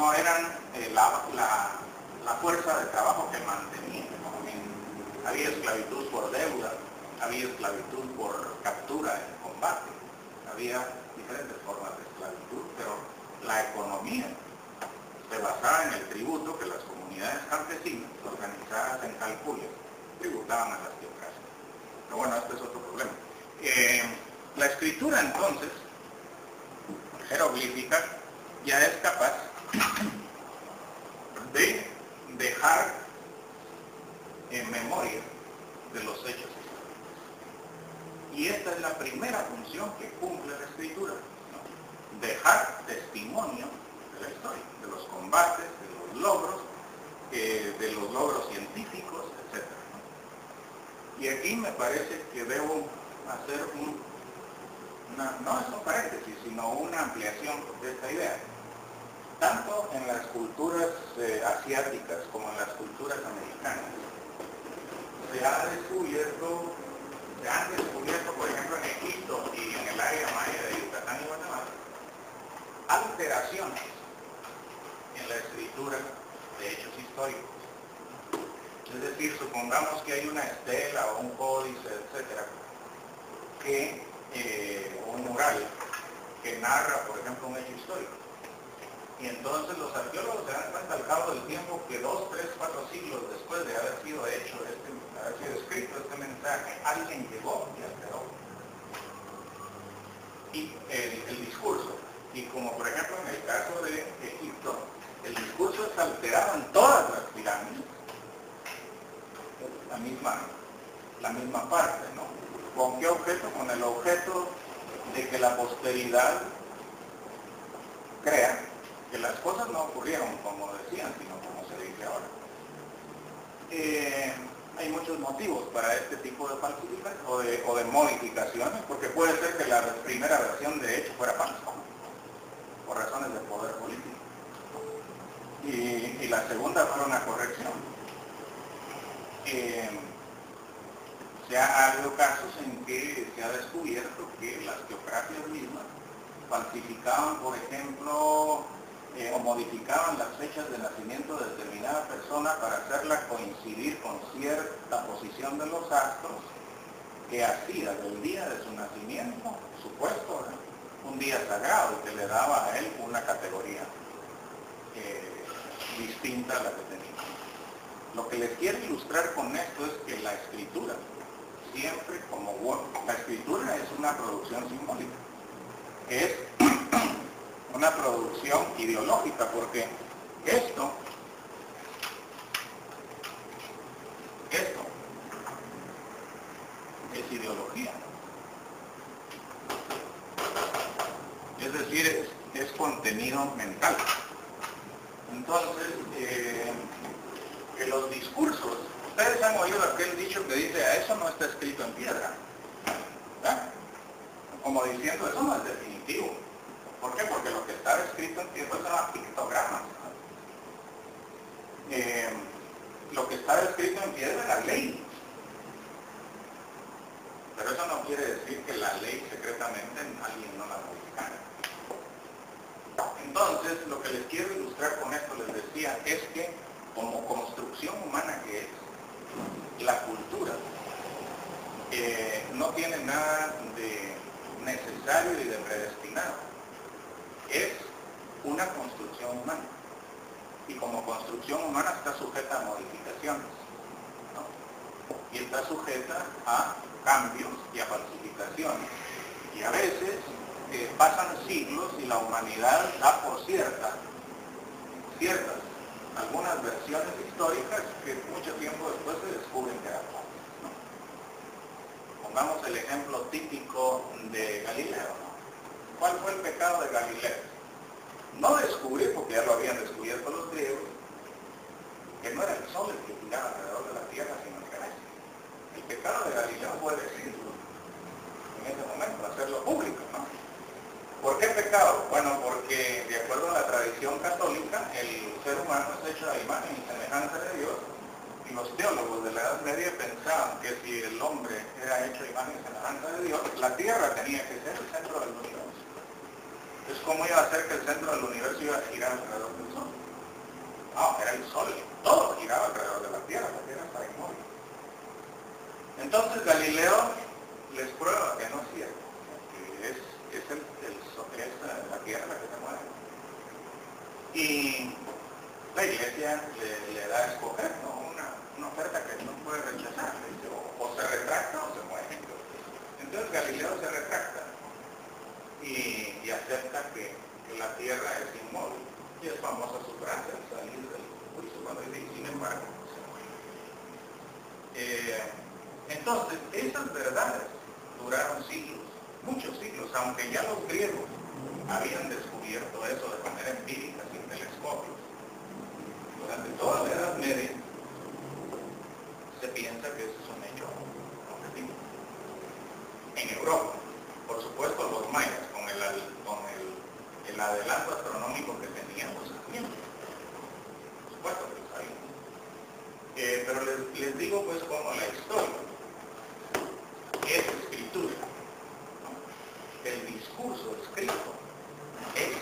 no eran la fuerza de trabajo que mantenía la economía. Había esclavitud por deuda, había esclavitud por captura en combate, había diferentes formas de esclavitud, pero la economía se basaba en el tributo que las comunidades campesinas, organizadas en calcules, tributaban a las teocracias. Pero bueno, este es otro problema. La escritura, entonces, jeroglífica, ya es capaz de dejar en memoria de los hechos históricos. Y esta es la primera función que cumple la escritura, ¿no? Dejar testimonio de la historia, de los combates, de los logros científicos, etc., ¿no? Y aquí me parece que debo hacer no es un paréntesis, sino una ampliación de esta idea. Tanto en las culturas asiáticas como en las culturas americanas, se han descubierto, por ejemplo, en Egipto y en el área maya de Yucatán y Guatemala, alteraciones en la escritura de hechos históricos. Es decir, supongamos que hay una estela o un códice, etcétera, o un mural que narra, por ejemplo, un hecho histórico. Y entonces los arqueólogos se dan cuenta al cabo del tiempo que 2, 3, 4 siglos después de haber sido escrito este mensaje, alguien llegó y alteró el discurso. Y como por ejemplo en el caso de Egipto, el discurso es alterado en todas las pirámides, la misma parte, ¿no? ¿Con qué objeto? Con el objeto de que la posteridad crea que las cosas no ocurrieron como decían, sino como se dice ahora. Hay muchos motivos para este tipo de falsificaciones o de modificaciones, porque puede ser que la primera versión de hecho fuera falsa, por razones de poder político, y la segunda fuera una corrección. Ha habido casos en que se ha descubierto que las teocracias mismas falsificaban, por ejemplo, o modificaban las fechas de nacimiento de determinada persona para hacerla coincidir con cierta posición de los astros que hacía del día de su nacimiento, supuesto, un día sagrado y que le daba a él una categoría distinta a la que tenía. Lo que les quiero ilustrar con esto es que la escritura, siempre la escritura es una producción simbólica, es una producción ideológica, porque esto es ideología. Es decir, es contenido mental. Entonces, que los discursos, ustedes han oído aquel dicho que dice, a eso no está escrito en piedra, ¿verdad? Como diciendo, eso no es definitivo. ¿Por qué? Porque lo que está escrito en piedra son pictogramas, ¿no? Lo que está escrito en piedra es la ley. Pero eso no quiere decir que la ley secretamente alguien no la modificara. Entonces, lo que les quiero ilustrar con esto, les decía, es que como construcción humana que es, la cultura no tiene nada de necesario y de predestinado. Es una construcción humana. Y como construcción humana está sujeta a modificaciones, ¿no? Y está sujeta a cambios y a falsificaciones. Y a veces pasan siglos y la humanidad da por ciertas algunas versiones históricas que mucho tiempo después se descubren que eran falsas, ¿no? Pongamos el ejemplo típico de Galileo, ¿no? ¿Cuál fue el pecado de Galileo? No descubrir, porque ya lo habían descubierto los griegos, que no era el sol el que giraba alrededor de la Tierra, sino el cabeza. El pecado de Galileo fue decirlo en ese momento, hacerlo público, ¿no? ¿Por qué pecado? Bueno, porque de acuerdo a la tradición católica, el ser humano es hecho a imagen y semejanza de Dios, y los teólogos de la Edad Media pensaban que si el hombre era hecho a imagen y semejanza de Dios, la Tierra tenía que ser el centro del universo. Entonces, ¿cómo iba a ser que el centro del universo iba a girar alrededor del Sol? No, era el Sol, todo giraba alrededor de la Tierra estaba inmóvil. Entonces Galileo les prueba que no es cierto, que es la Tierra la que se mueve. Y la Iglesia le da a escoger, ¿no? una oferta que no puede rechazar, dice, o se retracta o se mueve. Entonces Galileo se retracta y acepta que la Tierra es inmóvil. Y es famosa su frase al salir del juicio cuando dice, sin embargo, se mueve. Entonces, esas verdades duraron siglos, muchos siglos, aunque ya los griegos habían descubierto eso de manera empírica, sin telescopios. Durante toda la Edad Media se piensa que eso es un hecho objetivo. En Europa, por supuesto, los mayas, con el adelanto astronómico que tenían, los sabían. Por supuesto que lo sabían. Pero les digo pues como la historia es escritura, ¿no? El discurso escrito es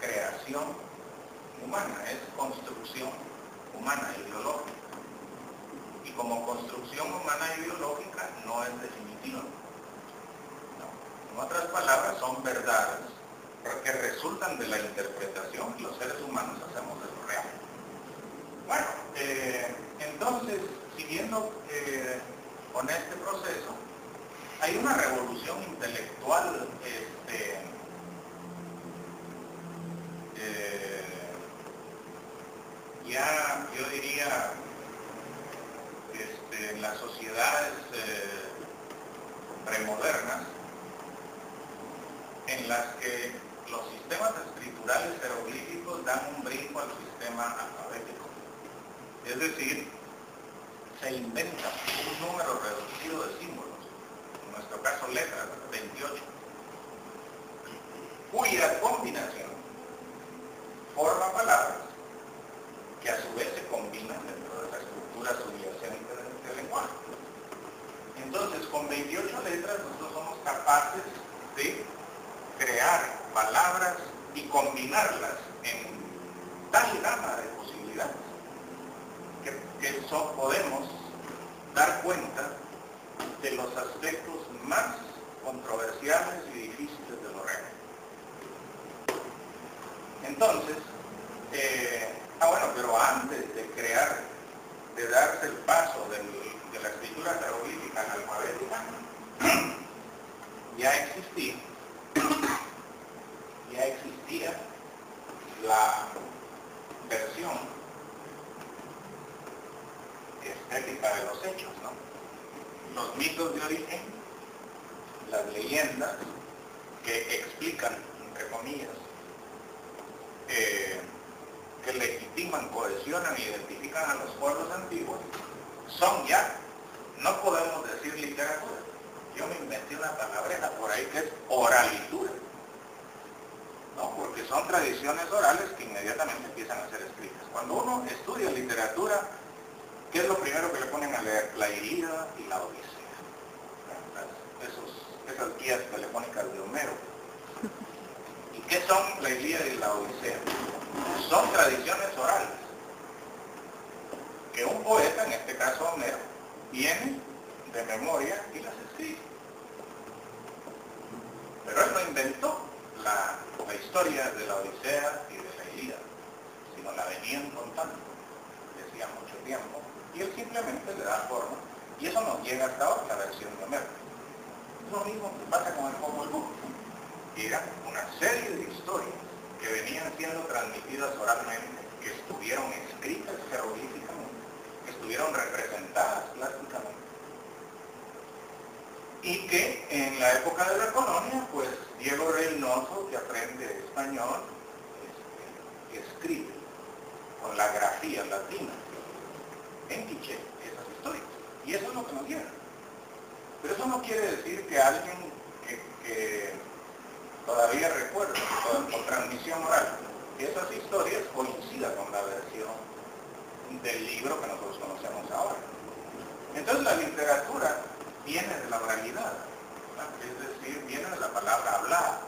creación humana, es construcción humana ideológica. Y como construcción humana ideológica no es definitiva. No. En otras palabras, son verdades que resultan de la interpretación que los seres humanos hacemos de lo real. Bueno, entonces, siguiendo con este proceso, hay una revolución intelectual ya, yo diría, en las sociedades premodernas, en las que los sistemas escriturales jeroglíficos dan un brinco al sistema alfabético. Es decir, se inventa un número reducido de símbolos, en nuestro caso letras, 28, cuya combinación forma palabras que a su vez se combinan dentro de la estructura subyacente del lenguaje. Entonces, con 28 letras nosotros somos capaces de crear palabras y combinarlas en tal gama de posibilidades que podemos dar cuenta de los aspectos más controversiales y difíciles de lo real. Entonces, bueno, pero antes de de darse el paso de la escritura jeroglífica a la alfabética, ya existía la versión estética de los hechos, ¿no? Los mitos de origen, las leyendas que explican, entre comillas, que legitiman, cohesionan e identifican a los pueblos antiguos, son ya, no podemos decir literatura. Yo me inventé una palabreja por ahí que es oralitura, ¿no? Porque son tradiciones orales que inmediatamente empiezan a ser escritas. Cuando uno estudia literatura, ¿qué es lo primero que le ponen a leer? La Ilíada y la Odisea. Esas guías telefónicas de Homero. ¿Y qué son la Ilíada y la Odisea? Son tradiciones orales que un poeta, en este caso Homero, viene de memoria y las escribe. Pero él no inventó la historia de la Odisea y de la Ilíada, sino la venían contando desde hacía mucho tiempo, y él simplemente le da forma, y eso nos llega hasta ahora, la versión de Homero. Es lo mismo que pasa con el Popol Vuh. Era una serie de historias que venían siendo transmitidas oralmente, que estuvieron escritas jeroglíficamente, que estuvieron representadas plásticamente, y que en la época de la colonia, pues Diego Reynoso, que aprende español, escribe con la grafía latina en quiché esas historias, y eso es lo que nos llega. Pero eso no quiere decir que alguien que todavía recuerda, por transmisión oral, que esas historias coincidan con la versión del libro que nosotros conocemos ahora. Entonces la literatura viene de la oralidad, ¿verdad? Es decir, viene de la palabra hablada.